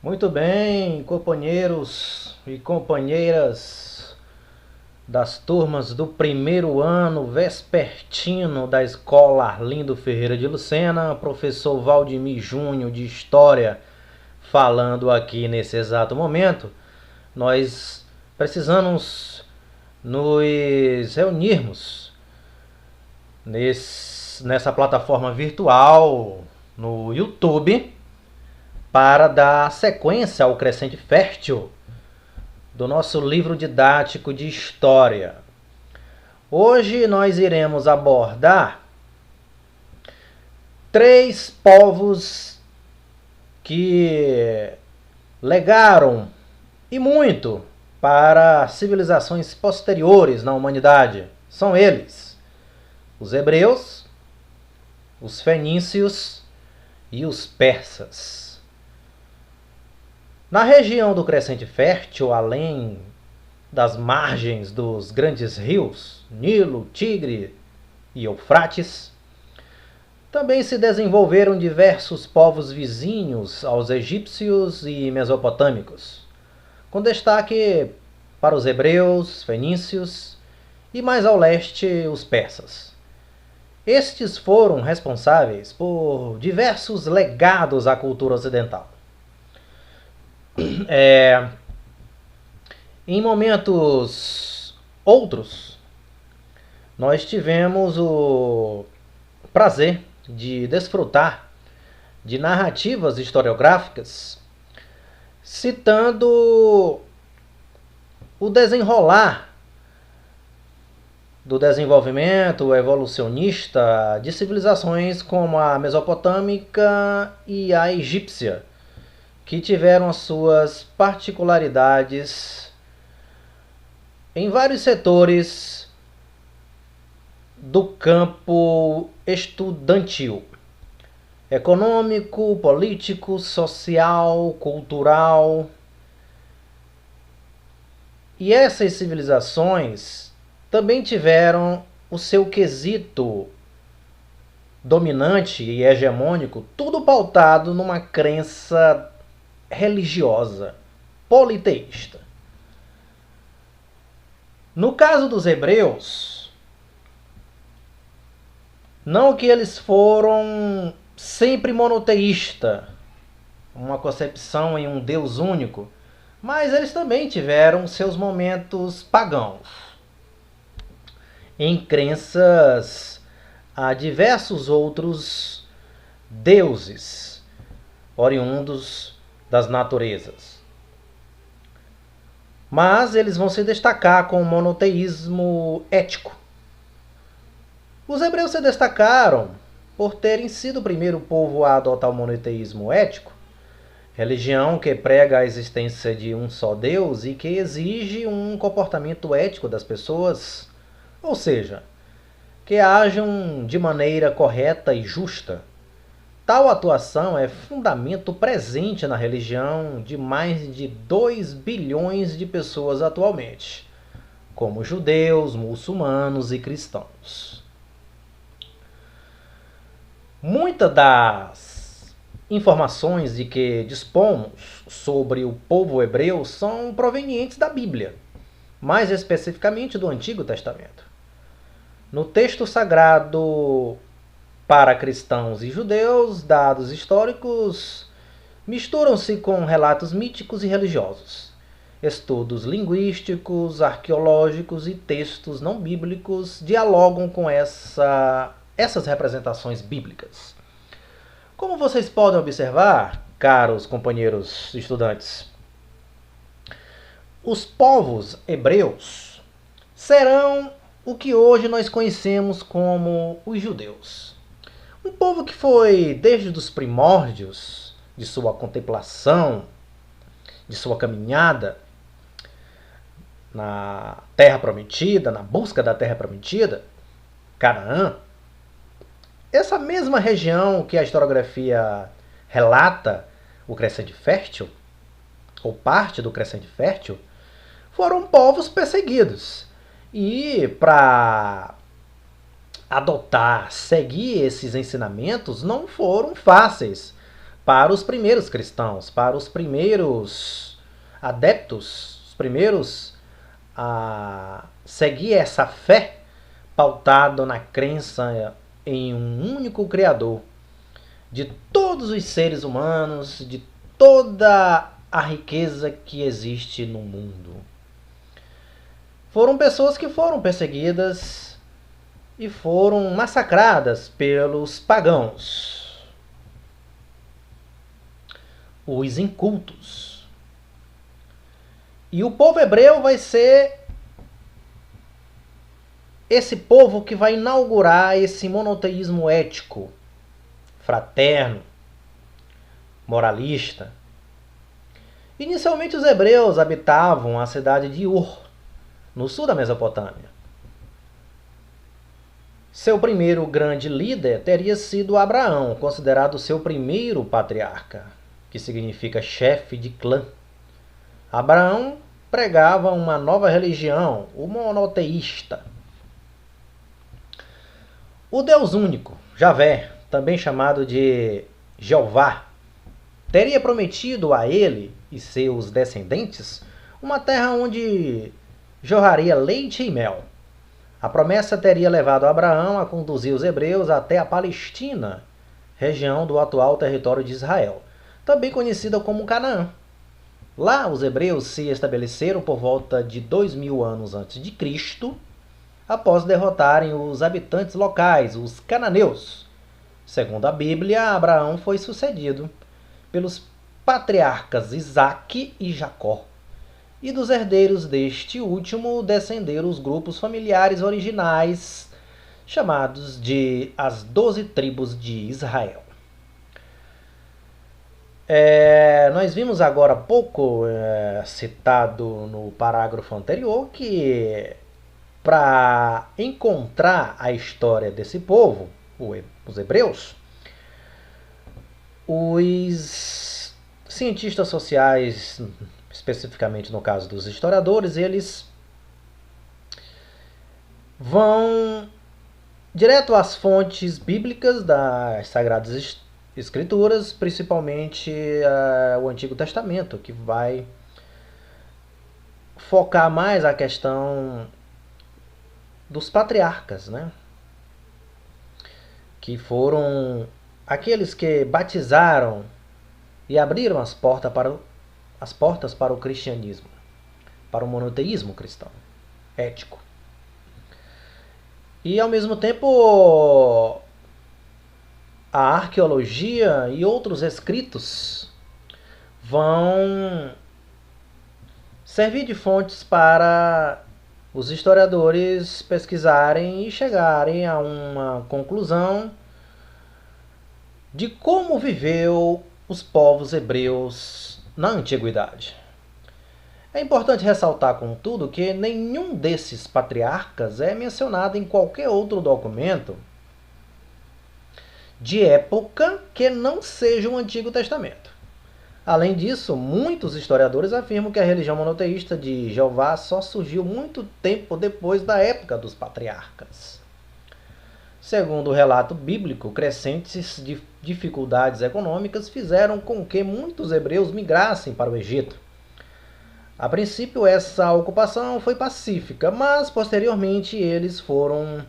Muito bem, companheiros e companheiras das turmas do primeiro ano vespertino da Escola Arlindo Ferreira de Lucena, professor Valdemir Júnior de História, falando aqui nesse exato momento. Nós precisamos nos reunirmos nessa plataforma virtual no YouTube para dar sequência ao Crescente Fértil do nosso livro didático de História. Hoje nós iremos abordar 3 povos que legaram e muito para civilizações posteriores na humanidade. São eles: os hebreus, os fenícios e os persas. Na região do Crescente Fértil, além das margens dos grandes rios, Nilo, Tigre e Eufrates, também se desenvolveram diversos povos vizinhos aos egípcios e mesopotâmicos, com destaque para os hebreus, fenícios e mais ao leste os persas. Estes foram responsáveis por diversos legados à cultura ocidental. Em momentos outros, nós tivemos o prazer de desfrutar de narrativas historiográficas citando o desenrolar do desenvolvimento evolucionista de civilizações como a mesopotâmica e a egípcia, que tiveram as suas particularidades em vários setores do campo estudantil, econômico, político, social, cultural. E essas civilizações também tiveram o seu quesito dominante e hegemônico, tudo pautado numa crença religiosa, politeísta. No caso dos hebreus, não que eles foram sempre monoteístas, uma concepção em um Deus único, mas eles também tiveram seus momentos pagãos, em crenças a diversos outros deuses oriundos das naturezas. Mas eles vão se destacar com o monoteísmo ético. Os hebreus se destacaram por terem sido o primeiro povo a adotar o monoteísmo ético, religião que prega a existência de um só Deus e que exige um comportamento ético das pessoas, ou seja, que ajam de maneira correta e justa. Tal atuação é fundamento presente na religião de mais de 2 bilhões de pessoas atualmente, como judeus, muçulmanos e cristãos. Muitas das informações de que dispomos sobre o povo hebreu são provenientes da Bíblia, mais especificamente do Antigo Testamento. No texto sagrado para cristãos e judeus, dados históricos misturam-se com relatos míticos e religiosos. Estudos linguísticos, arqueológicos e textos não bíblicos dialogam com essas representações bíblicas. Como vocês podem observar, caros companheiros estudantes, os povos hebreus serão o que hoje nós conhecemos como os judeus. Um povo que foi, desde os primórdios de sua contemplação, de sua caminhada na Terra Prometida, na busca da Terra Prometida, Canaã, essa mesma região que a historiografia relata o Crescente Fértil, ou parte do Crescente Fértil, foram povos perseguidos. E para adotar, seguir esses ensinamentos não foram fáceis, para os primeiros cristãos, para os primeiros adeptos, os primeiros a seguir essa fé pautada na crença em um único Criador de todos os seres humanos, de toda a riqueza que existe no mundo. Foram pessoas que foram perseguidas e foram massacradas pelos pagãos, os incultos. E o povo hebreu vai ser esse povo que vai inaugurar esse monoteísmo ético, fraterno, moralista. Inicialmente os hebreus habitavam a cidade de Ur, no sul da Mesopotâmia. Seu primeiro grande líder teria sido Abraão, considerado seu primeiro patriarca, que significa chefe de clã. Abraão pregava uma nova religião, o monoteísta. O Deus único, Javé, também chamado de Jeová, teria prometido a ele e seus descendentes uma terra onde jorraria leite e mel. A promessa teria levado Abraão a conduzir os hebreus até a Palestina, região do atual território de Israel, também conhecida como Canaã. Lá os hebreus se estabeleceram por volta de 2000 anos antes de Cristo, após derrotarem os habitantes locais, os cananeus. Segundo a Bíblia, Abraão foi sucedido pelos patriarcas Isaque e Jacó, e dos herdeiros deste último descenderam os grupos familiares originais, chamados de as 12 tribos de Israel. Nós vimos agora há pouco, citado no parágrafo anterior, que para encontrar a história desse povo, os hebreus, os cientistas sociais, especificamente no caso dos historiadores, eles vão direto às fontes bíblicas das Sagradas Escrituras, principalmente o Antigo Testamento, que vai focar mais a questão dos patriarcas, né? Que foram aqueles que batizaram e abriram as portas para o cristianismo, para o monoteísmo cristão, ético. E ao mesmo tempo a arqueologia e outros escritos vão servir de fontes para os historiadores pesquisarem e chegarem a uma conclusão de como viveu os povos hebreus na antiguidade. É importante ressaltar, contudo, que nenhum desses patriarcas é mencionado em qualquer outro documento de época que não seja o Antigo Testamento. Além disso, muitos historiadores afirmam que a religião monoteísta de Jeová só surgiu muito tempo depois da época dos patriarcas. Segundo o relato bíblico, crescentes dificuldades econômicas fizeram com que muitos hebreus migrassem para o Egito. A princípio, essa ocupação foi pacífica, mas posteriormente eles foram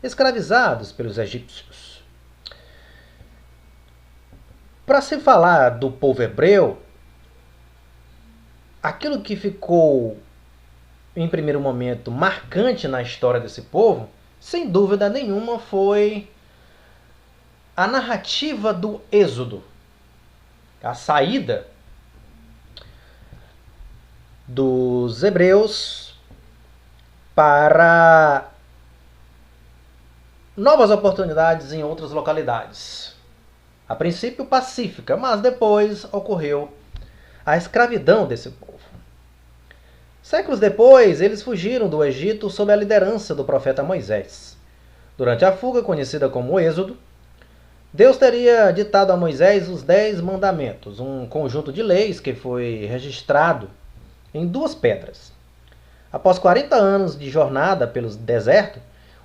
escravizados pelos egípcios. Para se falar do povo hebreu, aquilo que ficou, em primeiro momento, marcante na história desse povo, sem dúvida nenhuma, foi a narrativa do Êxodo, a saída dos hebreus para novas oportunidades em outras localidades. A princípio pacífica, mas depois ocorreu a escravidão desse povo. Séculos depois, eles fugiram do Egito sob a liderança do profeta Moisés. Durante a fuga, conhecida como Êxodo, Deus teria ditado a Moisés os 10 mandamentos, um conjunto de leis que foi registrado em 2 pedras. Após 40 anos de jornada pelo deserto,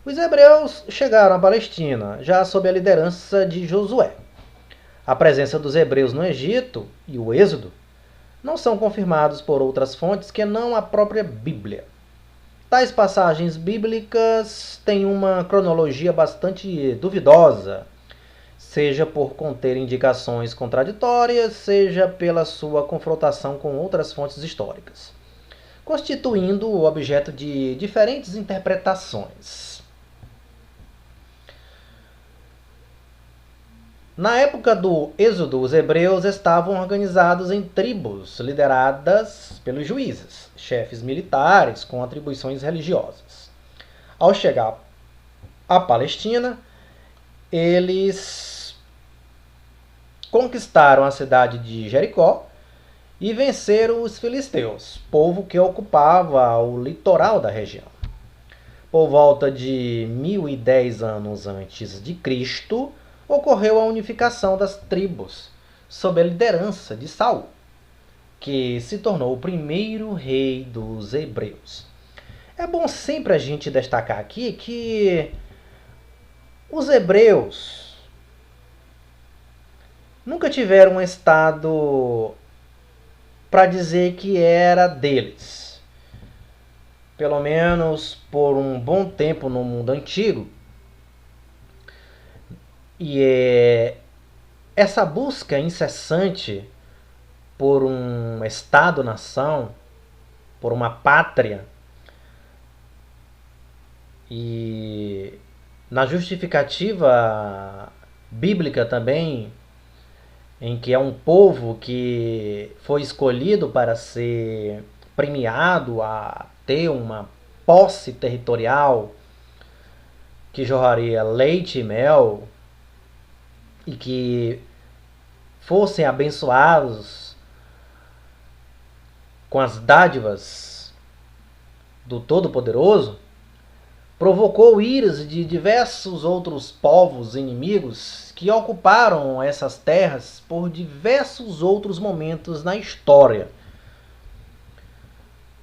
os hebreus chegaram à Palestina, já sob a liderança de Josué. A presença dos hebreus no Egito e o Êxodo não são confirmados por outras fontes que não a própria Bíblia. Tais passagens bíblicas têm uma cronologia bastante duvidosa, seja por conter indicações contraditórias, seja pela sua confrontação com outras fontes históricas, constituindo o objeto de diferentes interpretações. Na época do Êxodo, os hebreus estavam organizados em tribos lideradas pelos juízes, chefes militares com atribuições religiosas. Ao chegar à Palestina, eles conquistaram a cidade de Jericó e venceram os filisteus, povo que ocupava o litoral da região. Por volta de 1010 anos antes de Cristo, ocorreu a unificação das tribos, sob a liderança de Saul, que se tornou o primeiro rei dos hebreus. É bom sempre a gente destacar aqui que os hebreus nunca tiveram um estado para dizer que era deles. Pelo menos por um bom tempo no mundo antigo. E essa busca incessante por um Estado-nação, por uma pátria, e na justificativa bíblica também, em que é um povo que foi escolhido para ser premiado a ter uma posse territorial que jorraria leite e mel, e que fossem abençoados com as dádivas do Todo-Poderoso, provocou iras de diversos outros povos inimigos que ocuparam essas terras por diversos outros momentos na história.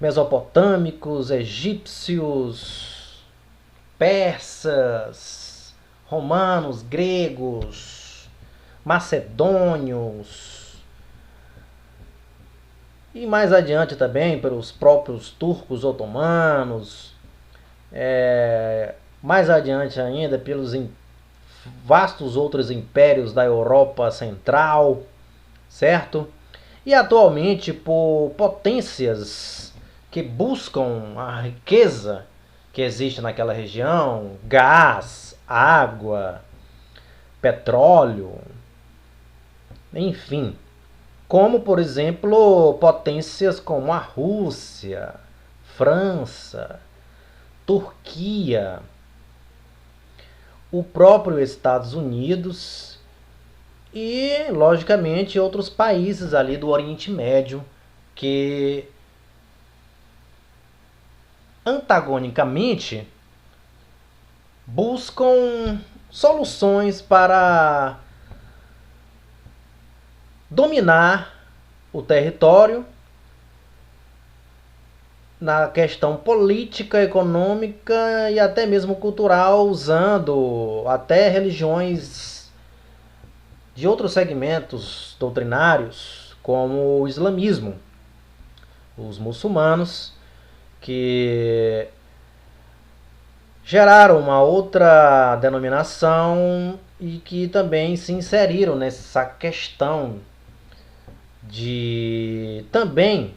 Mesopotâmicos, egípcios, persas, romanos, gregos, macedônios, e mais adiante também pelos próprios turcos otomanos, mais adiante ainda pelos vastos outros impérios da Europa Central, certo? E atualmente por potências que buscam a riqueza que existe naquela região, gás, água, petróleo, enfim, como por exemplo potências como a Rússia, França, Turquia, o próprio Estados Unidos e, logicamente, outros países ali do Oriente Médio que antagonicamente buscam soluções para dominar o território na questão política, econômica e até mesmo cultural, usando até religiões de outros segmentos doutrinários, como o islamismo, os muçulmanos, que geraram uma outra denominação e que também se inseriram nessa questão de também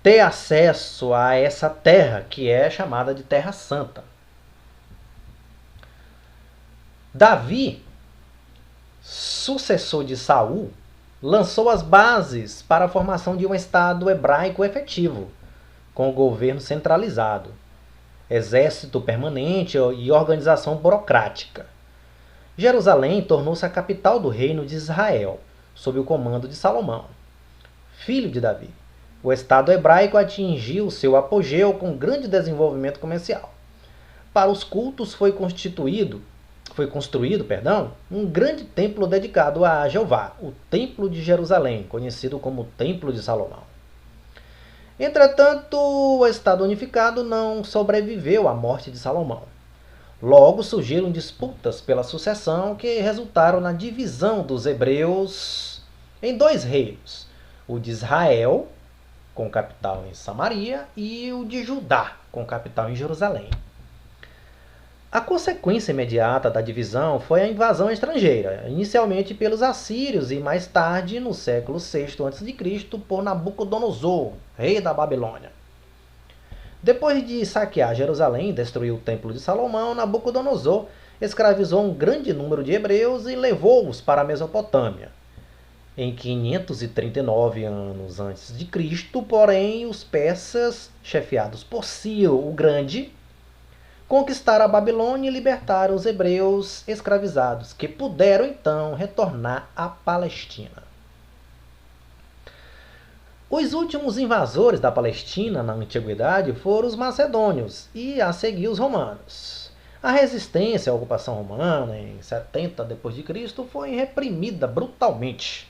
ter acesso a essa terra que é chamada de Terra Santa. Davi, sucessor de Saul, lançou as bases para a formação de um Estado hebraico efetivo, com o governo centralizado, exército permanente e organização burocrática. Jerusalém tornou-se a capital do reino de Israel, sob o comando de Salomão, filho de Davi. O Estado hebraico atingiu seu apogeu com grande desenvolvimento comercial. Para os cultos foi construído um grande templo dedicado a Jeová, o Templo de Jerusalém, conhecido como Templo de Salomão. Entretanto, o Estado unificado não sobreviveu à morte de Salomão. Logo surgiram disputas pela sucessão que resultaram na divisão dos hebreus em dois reinos: o de Israel, com capital em Samaria, e o de Judá, com capital em Jerusalém. A consequência imediata da divisão foi a invasão estrangeira, inicialmente pelos assírios e mais tarde, no século VI a.C., por Nabucodonosor, rei da Babilônia. Depois de saquear Jerusalém e destruir o Templo de Salomão, Nabucodonosor escravizou um grande número de hebreus e levou-os para a Mesopotâmia. Em 539 anos antes de Cristo, porém, os persas, chefiados por Ciro o Grande, conquistaram a Babilônia e libertaram os hebreus escravizados, que puderam então retornar à Palestina. Os últimos invasores da Palestina na antiguidade foram os macedônios e, a seguir, os romanos. A resistência à ocupação romana, em 70 d.C., foi reprimida brutalmente.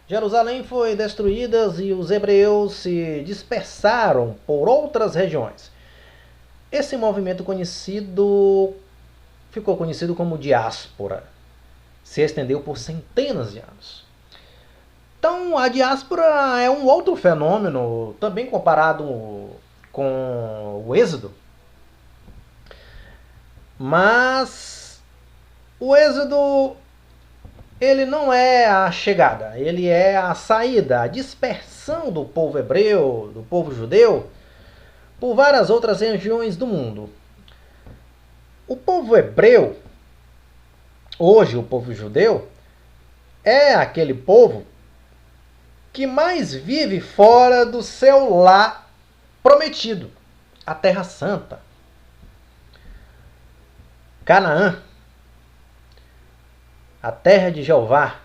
Jerusalém foi destruída e os hebreus se dispersaram por outras regiões. Esse movimento ficou conhecido como diáspora. Se estendeu por centenas de anos. Então, a diáspora é um outro fenômeno, também comparado com o êxodo. Mas o êxodo, ele não é a chegada, ele é a saída, a dispersão do povo hebreu, do povo judeu, por várias outras regiões do mundo. O povo hebreu, hoje o povo judeu, é aquele povo que mais vive fora do seu lar prometido, a Terra Santa, Canaã, a terra de Jeová,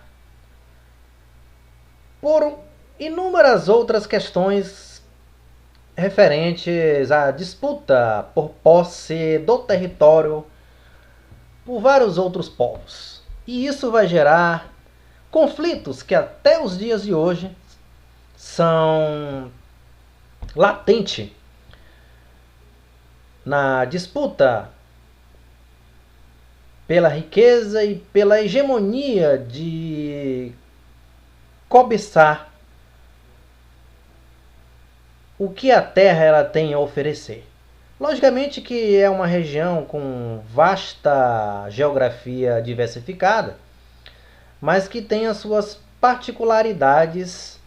por inúmeras outras questões referentes à disputa por posse do território por vários outros povos. E isso vai gerar conflitos que até os dias de hoje são latentes na disputa pela riqueza e pela hegemonia de cobiçar o que a terra ela tem a oferecer. Logicamente que é uma região com vasta geografia diversificada, mas que tem as suas particularidades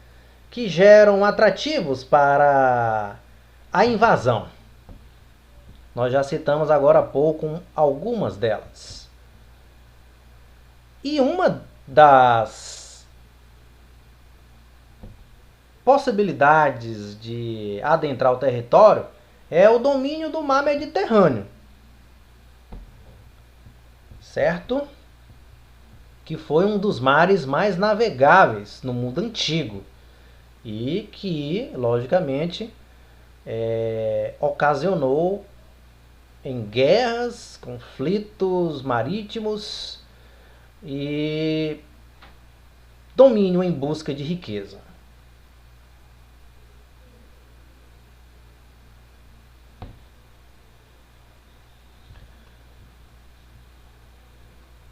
que geram atrativos para a invasão. Nós já citamos agora há pouco algumas delas. E uma das possibilidades de adentrar o território é o domínio do mar Mediterrâneo. Certo? Que foi um dos mares mais navegáveis no mundo antigo e que, logicamente, ocasionou em guerras, conflitos marítimos e domínio em busca de riqueza.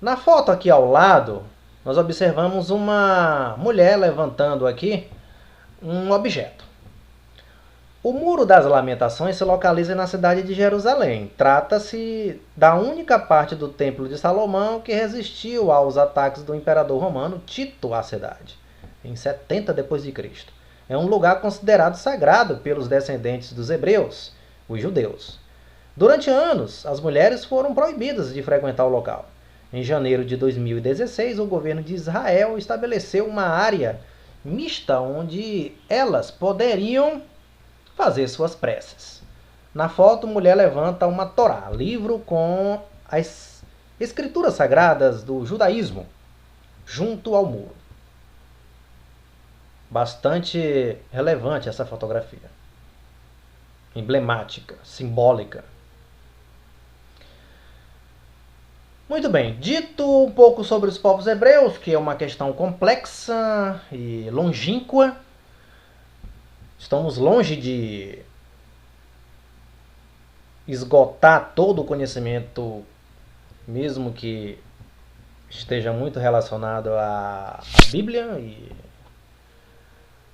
Na foto aqui ao lado, nós observamos uma mulher levantando aqui um objeto. O Muro das Lamentações se localiza na cidade de Jerusalém. Trata-se da única parte do Templo de Salomão que resistiu aos ataques do imperador romano Tito à cidade, em 70 d.C. É um lugar considerado sagrado pelos descendentes dos hebreus, os judeus. Durante anos, as mulheres foram proibidas de frequentar o local. Em janeiro de 2016, o governo de Israel estabeleceu uma área mista onde elas poderiam fazer suas preces. Na foto, mulher levanta uma Torá, livro com as escrituras sagradas do judaísmo, junto ao muro. Bastante relevante essa fotografia. Emblemática, simbólica. Muito bem, dito um pouco sobre os povos hebreus, que é uma questão complexa e longínqua, estamos longe de esgotar todo o conhecimento, mesmo que esteja muito relacionado à Bíblia e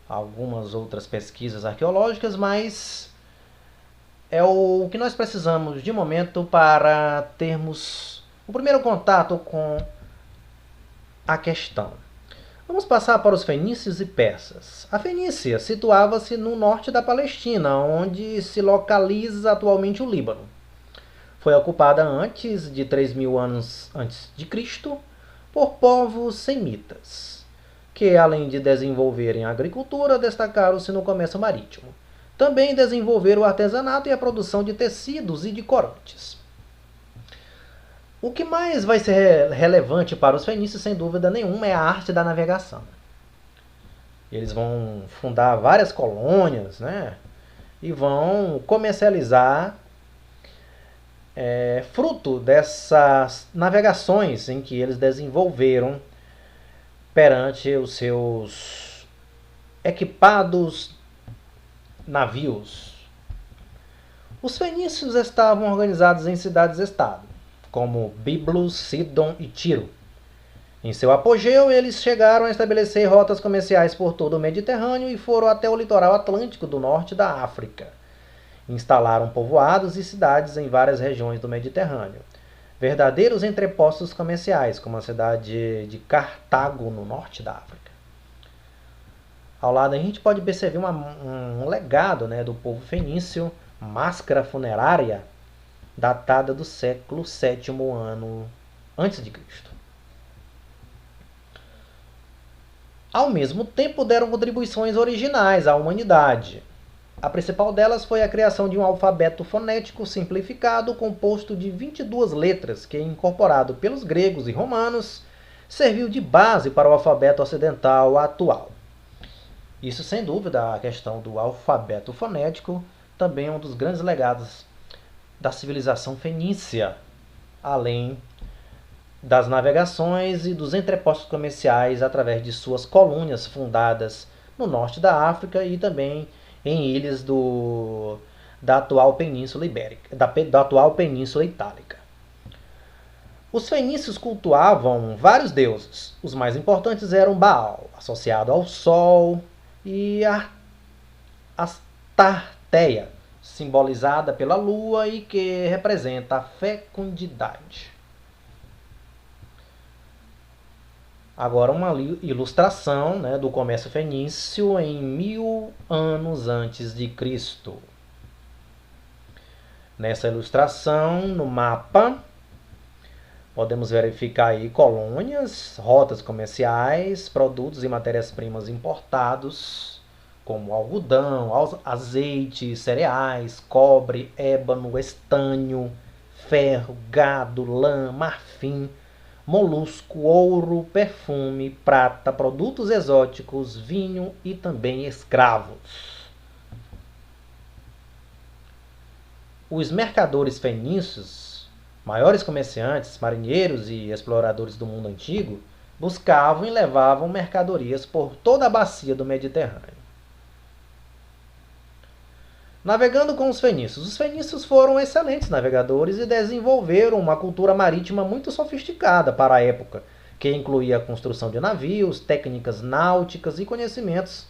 algumas outras pesquisas arqueológicas, mas é o que nós precisamos de momento para termos o primeiro contato com a questão. Vamos passar para os fenícios e persas. A Fenícia situava-se no norte da Palestina, onde se localiza atualmente o Líbano. Foi ocupada antes de 3.000 anos antes de Cristo por povos semitas, que além de desenvolverem a agricultura, destacaram-se no comércio marítimo. Também desenvolveram o artesanato e a produção de tecidos e de corantes. O que mais vai ser relevante para os fenícios, sem dúvida nenhuma, é a arte da navegação. Eles vão fundar várias colônias, né? E vão comercializar fruto dessas navegações em que eles desenvolveram perante os seus equipados navios. Os fenícios estavam organizados em cidades-estado, como Biblos, Sidon e Tiro. Em seu apogeu, eles chegaram a estabelecer rotas comerciais por todo o Mediterrâneo e foram até o litoral atlântico do norte da África. Instalaram povoados e cidades em várias regiões do Mediterrâneo. Verdadeiros entrepostos comerciais, como a cidade de Cartago, no norte da África. Ao lado, a gente pode perceber um legado, né, do povo fenício, máscara funerária, datada do século VII ano a.C. Ao mesmo tempo, deram contribuições originais à humanidade. A principal delas foi a criação de um alfabeto fonético simplificado composto de 22 letras que, incorporado pelos gregos e romanos, serviu de base para o alfabeto ocidental atual. Isso, sem dúvida, a questão do alfabeto fonético também é um dos grandes legados da civilização fenícia, além das navegações e dos entrepostos comerciais através de suas colônias fundadas no norte da África e também em ilhas da atual Península Ibérica, da atual Península Itálica. Os fenícios cultuavam vários deuses. Os mais importantes eram Baal, associado ao Sol, e Astarteia, simbolizada pela lua e que representa a fecundidade. Agora uma ilustração, né, do comércio fenício em 1000 anos antes de Cristo. Nessa ilustração, no mapa, podemos verificar aí colônias, rotas comerciais, produtos e matérias-primas importados, como algodão, azeite, cereais, cobre, ébano, estanho, ferro, gado, lã, marfim, molusco, ouro, perfume, prata, produtos exóticos, vinho e também escravos. Os mercadores fenícios, maiores comerciantes, marinheiros e exploradores do mundo antigo, buscavam e levavam mercadorias por toda a bacia do Mediterrâneo. Navegando com os fenícios foram excelentes navegadores e desenvolveram uma cultura marítima muito sofisticada para a época, que incluía a construção de navios, técnicas náuticas e conhecimentos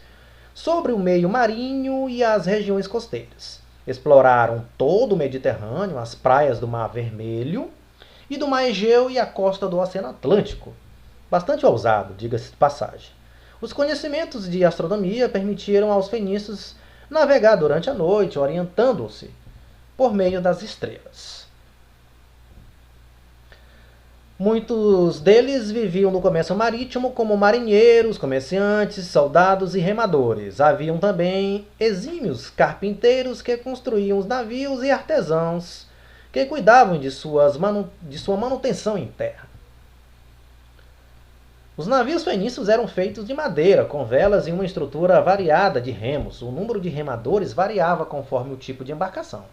sobre o meio marinho e as regiões costeiras. Exploraram todo o Mediterrâneo, as praias do Mar Vermelho e do Mar Egeu e a costa do Oceano Atlântico. Bastante ousado, diga-se de passagem. Os conhecimentos de astronomia permitiram aos fenícios navegar durante a noite, orientando-se por meio das estrelas. Muitos deles viviam no comércio marítimo como marinheiros, comerciantes, soldados e remadores. Haviam também exímios carpinteiros que construíam os navios e artesãos que cuidavam de sua manutenção em terra. Os navios fenícios eram feitos de madeira, com velas e uma estrutura variada de remos. O número de remadores variava conforme o tipo de embarcação.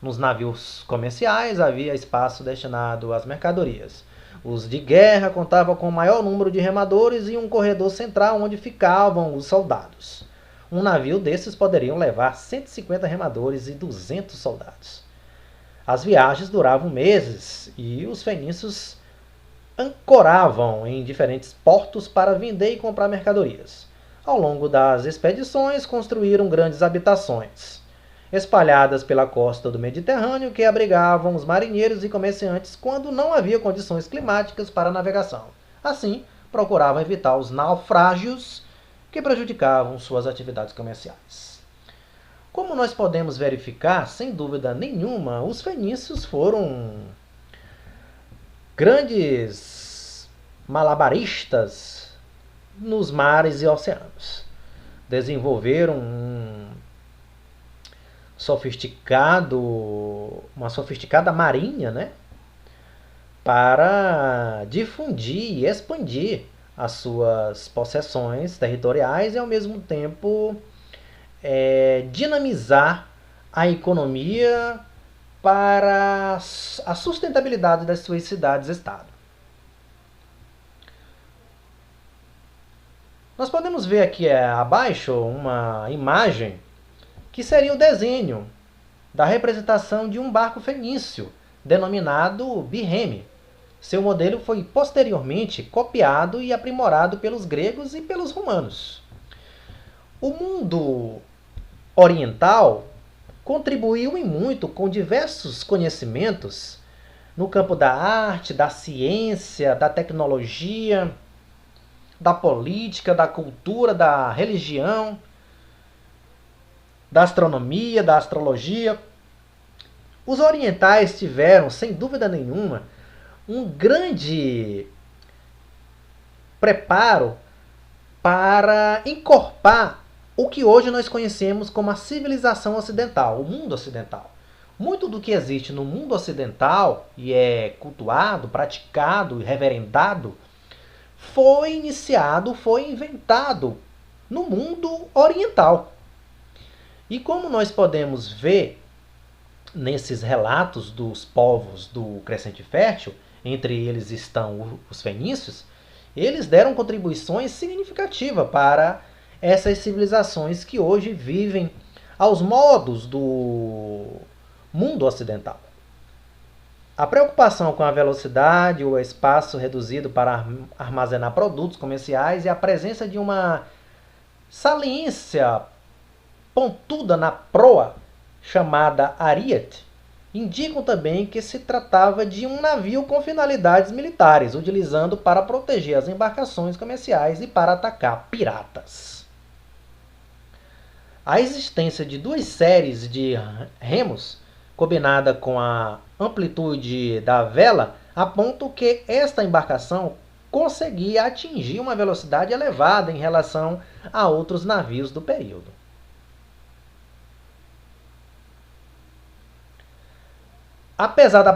Nos navios comerciais havia espaço destinado às mercadorias. Os de guerra contavam com o maior número de remadores e um corredor central onde ficavam os soldados. Um navio desses poderiam levar 150 remadores e 200 soldados. As viagens duravam meses e os fenícios ancoravam em diferentes portos para vender e comprar mercadorias. Ao longo das expedições, construíram grandes habitações, espalhadas pela costa do Mediterrâneo, que abrigavam os marinheiros e comerciantes quando não havia condições climáticas para a navegação. Assim, procuravam evitar os naufrágios que prejudicavam suas atividades comerciais. Como nós podemos verificar, sem dúvida nenhuma, os fenícios foram grandes malabaristas nos mares e oceanos. Desenvolveram uma sofisticada marinha, né, para difundir e expandir as suas possessões territoriais e, ao mesmo tempo, dinamizar a economia para a sustentabilidade das suas cidades-estado. Nós podemos ver aqui abaixo uma imagem que seria o desenho da representação de um barco fenício, denominado birreme. Seu modelo foi posteriormente copiado e aprimorado pelos gregos e pelos romanos. O mundo oriental contribuiu em muito com diversos conhecimentos no campo da arte, da ciência, da tecnologia, da política, da cultura, da religião, da astronomia, da astrologia. Os orientais tiveram, sem dúvida nenhuma, um grande preparo para encorpar o que hoje nós conhecemos como a civilização ocidental, o mundo ocidental. Muito do que existe no mundo ocidental e é cultuado, praticado e reverendado foi iniciado, foi inventado no mundo oriental. E como nós podemos ver nesses relatos dos povos do Crescente Fértil, entre eles estão os fenícios, eles deram contribuições significativas para essas civilizações que hoje vivem aos modos do mundo ocidental. A preocupação com a velocidade, o espaço reduzido para armazenar produtos comerciais e a presença de uma saliência pontuda na proa, chamada ariete, indicam também que se tratava de um navio com finalidades militares, utilizando para proteger as embarcações comerciais e para atacar piratas. A existência de duas séries de remos, combinada com a amplitude da vela, aponta que esta embarcação conseguia atingir uma velocidade elevada em relação a outros navios do período. Apesar da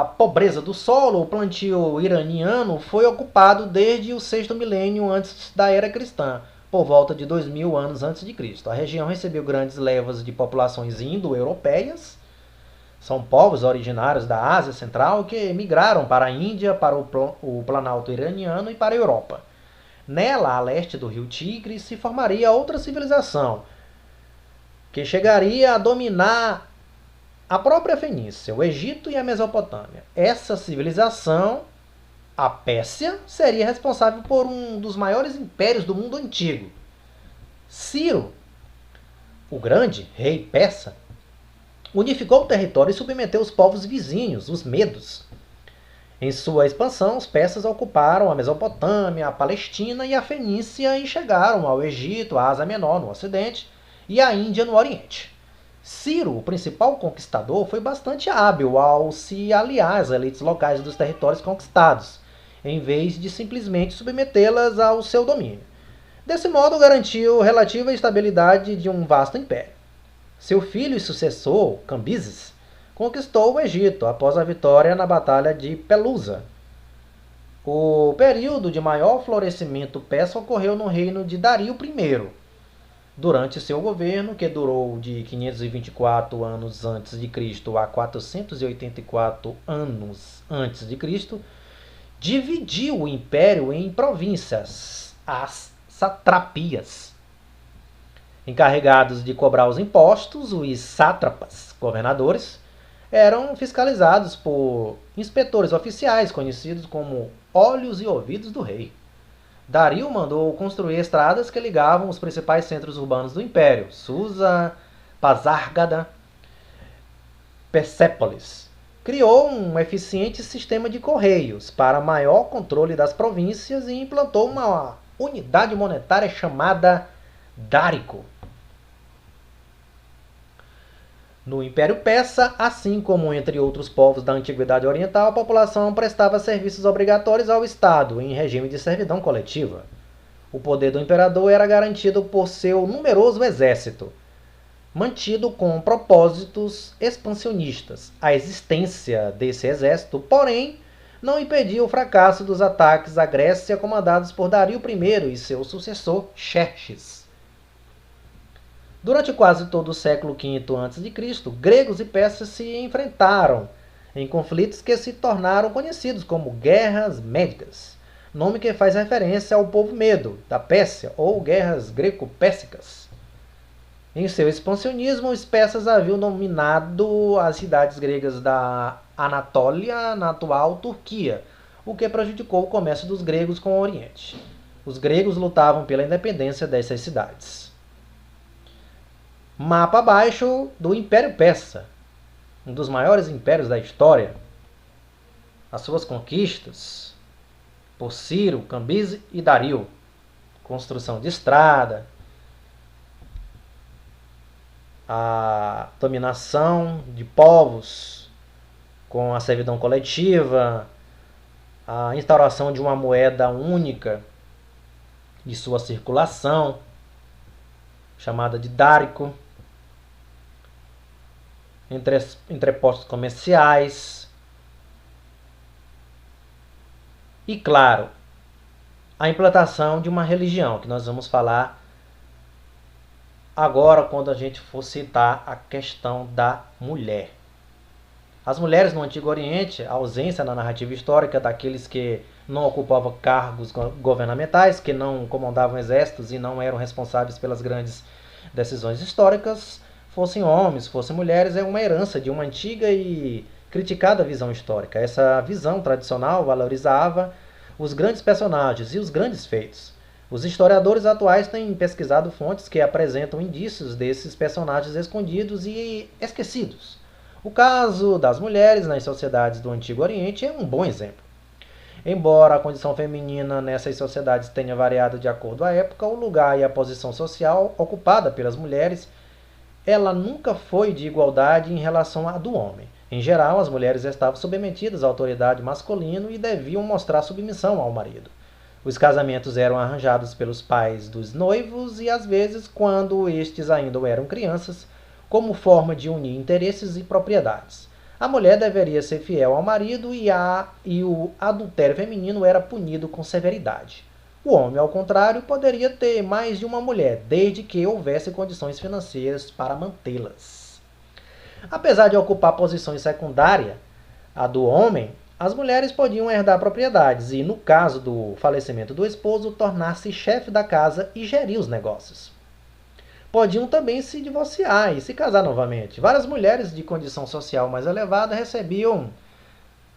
pobreza do solo, o plantio iraniano foi ocupado desde o sexto milênio antes da era cristã, por volta de 2000 anos antes de Cristo. A região recebeu grandes levas de populações indo-europeias. São povos originários da Ásia Central que migraram para a Índia, para o Planalto iraniano e para a Europa. Nela, a leste do rio Tigre, se formaria outra civilização, que chegaria a dominar a própria Fenícia, o Egito e a Mesopotâmia. Essa civilização, a Pérsia, seria responsável por um dos maiores impérios do mundo antigo. Ciro, o Grande, rei persa, unificou o território e submeteu os povos vizinhos, os medos. Em sua expansão, os persas ocuparam a Mesopotâmia, a Palestina e a Fenícia e chegaram ao Egito, a Ásia Menor no Ocidente e a Índia no Oriente. Ciro, o principal conquistador, foi bastante hábil ao se aliar às elites locais dos territórios conquistados, em vez de simplesmente submetê-las ao seu domínio. Desse modo, garantiu relativa estabilidade de um vasto império. Seu filho e sucessor, Cambises, conquistou o Egito após a vitória na Batalha de Pelusa. O período de maior florescimento persa ocorreu no reino de Dario I. Durante seu governo, que durou de 524 anos antes de Cristo a 484 anos antes de Cristo, dividiu o império em províncias, as satrapias. Encarregados de cobrar os impostos, os sátrapas, governadores, eram fiscalizados por inspetores oficiais conhecidos como olhos e ouvidos do rei. Dario mandou construir estradas que ligavam os principais centros urbanos do império, Susa, Pasárgada, Persépolis. Criou um eficiente sistema de correios para maior controle das províncias e implantou uma unidade monetária chamada Dárico. No Império Persa, assim como entre outros povos da Antiguidade Oriental, a população prestava serviços obrigatórios ao Estado em regime de servidão coletiva. O poder do imperador era garantido por seu numeroso exército, mantido com propósitos expansionistas. A existência desse exército, porém, não impedia o fracasso dos ataques à Grécia comandados por Dario I e seu sucessor Xerxes. Durante quase todo o século V a.C., gregos e persas se enfrentaram em conflitos que se tornaram conhecidos como Guerras Médicas, nome que faz referência ao povo medo da Pérsia, ou Guerras Greco-Pérsicas. Em seu expansionismo, os persas haviam dominado as cidades gregas da Anatólia, na atual Turquia, o que prejudicou o comércio dos gregos com o Oriente. Os gregos lutavam pela independência dessas cidades. Mapa abaixo do Império Persa, um dos maiores impérios da história. As suas conquistas por Ciro, Cambize e Dario. Construção de estrada, a dominação de povos com a servidão coletiva, a instauração de uma moeda única de sua circulação, chamada de Dárico, entrepostos comerciais e, claro, a implantação de uma religião, que nós vamos falar agora quando a gente for citar a questão da mulher. As mulheres no Antigo Oriente, a ausência na narrativa histórica daqueles que não ocupavam cargos governamentais, que não comandavam exércitos e não eram responsáveis pelas grandes decisões históricas, fossem homens, fossem mulheres, é uma herança de uma antiga e criticada visão histórica. Essa visão tradicional valorizava os grandes personagens e os grandes feitos. Os historiadores atuais têm pesquisado fontes que apresentam indícios desses personagens escondidos e esquecidos. O caso das mulheres nas sociedades do Antigo Oriente é um bom exemplo. Embora a condição feminina nessas sociedades tenha variado de acordo à época, o lugar e a posição social ocupada pelas mulheres, ela nunca foi de igualdade em relação à do homem. Em geral, as mulheres estavam submetidas à autoridade masculina e deviam mostrar submissão ao marido. Os casamentos eram arranjados pelos pais dos noivos e, às vezes, quando estes ainda eram crianças, como forma de unir interesses e propriedades. A mulher deveria ser fiel ao marido e o adultério feminino era punido com severidade. O homem, ao contrário, poderia ter mais de uma mulher, desde que houvesse condições financeiras para mantê-las. Apesar de ocupar posições secundárias à do homem, as mulheres podiam herdar propriedades e, no caso do falecimento do esposo, tornar-se chefe da casa e gerir os negócios. Podiam também se divorciar e se casar novamente. Várias mulheres de condição social mais elevada recebiam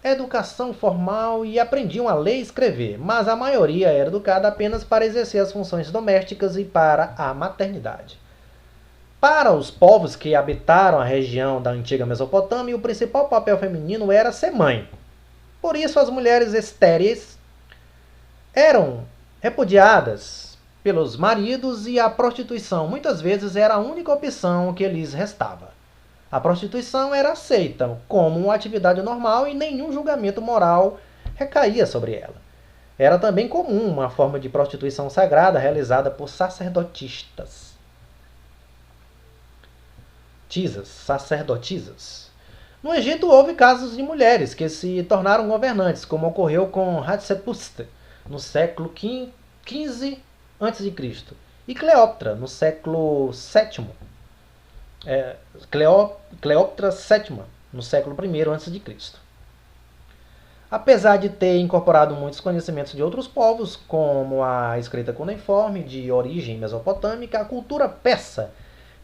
educação formal e aprendiam a ler e escrever, mas a maioria era educada apenas para exercer as funções domésticas e para a maternidade. Para os povos que habitaram a região da antiga Mesopotâmia, o principal papel feminino era ser mãe. Por isso, as mulheres estéreis eram repudiadas pelos maridos e a prostituição muitas vezes era a única opção que lhes restava. A prostituição era aceita como uma atividade normal e nenhum julgamento moral recaía sobre ela. Era também comum uma forma de prostituição sagrada realizada por sacerdotisas. No Egito houve casos de mulheres que se tornaram governantes, como ocorreu com Hatshepsut no século XV a.C. e Cleópatra no século VII. Cleópatra VII no século I a.C. Apesar de ter incorporado muitos conhecimentos de outros povos, como a escrita cuneiforme de origem mesopotâmica, a cultura persa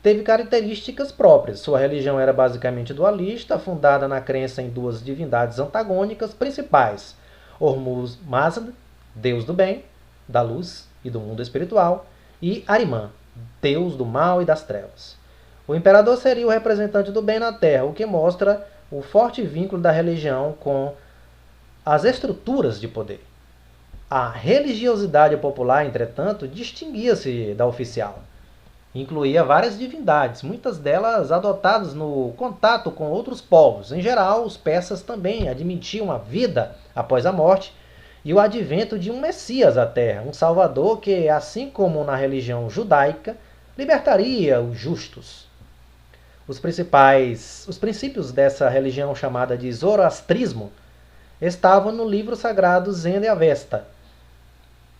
teve características próprias. Sua religião era basicamente dualista, fundada na crença em duas divindades antagônicas principais: Hormuz Mazda, deus do bem, da luz e do mundo espiritual, e Ahriman, deus do mal e das trevas. O imperador seria o representante do bem na Terra, o que mostra o forte vínculo da religião com as estruturas de poder. A religiosidade popular, entretanto, distinguia-se da oficial. Incluía várias divindades, muitas delas adotadas no contato com outros povos. Em geral, os persas também admitiam a vida após a morte e o advento de um Messias à Terra, um Salvador que, assim como na religião judaica, libertaria os justos. Os princípios dessa religião chamada de zoroastrismo estavam no livro sagrado Zenda e Avesta,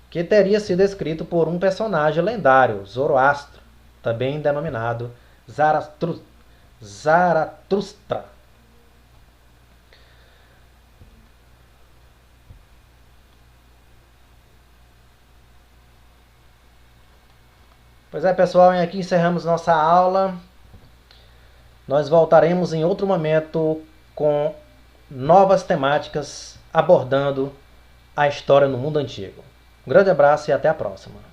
que teria sido escrito por um personagem lendário, Zoroastro, também denominado Zaratustra. Pois é, pessoal, e aqui encerramos nossa aula. Nós voltaremos em outro momento com novas temáticas abordando a história no mundo antigo. Um grande abraço e até a próxima.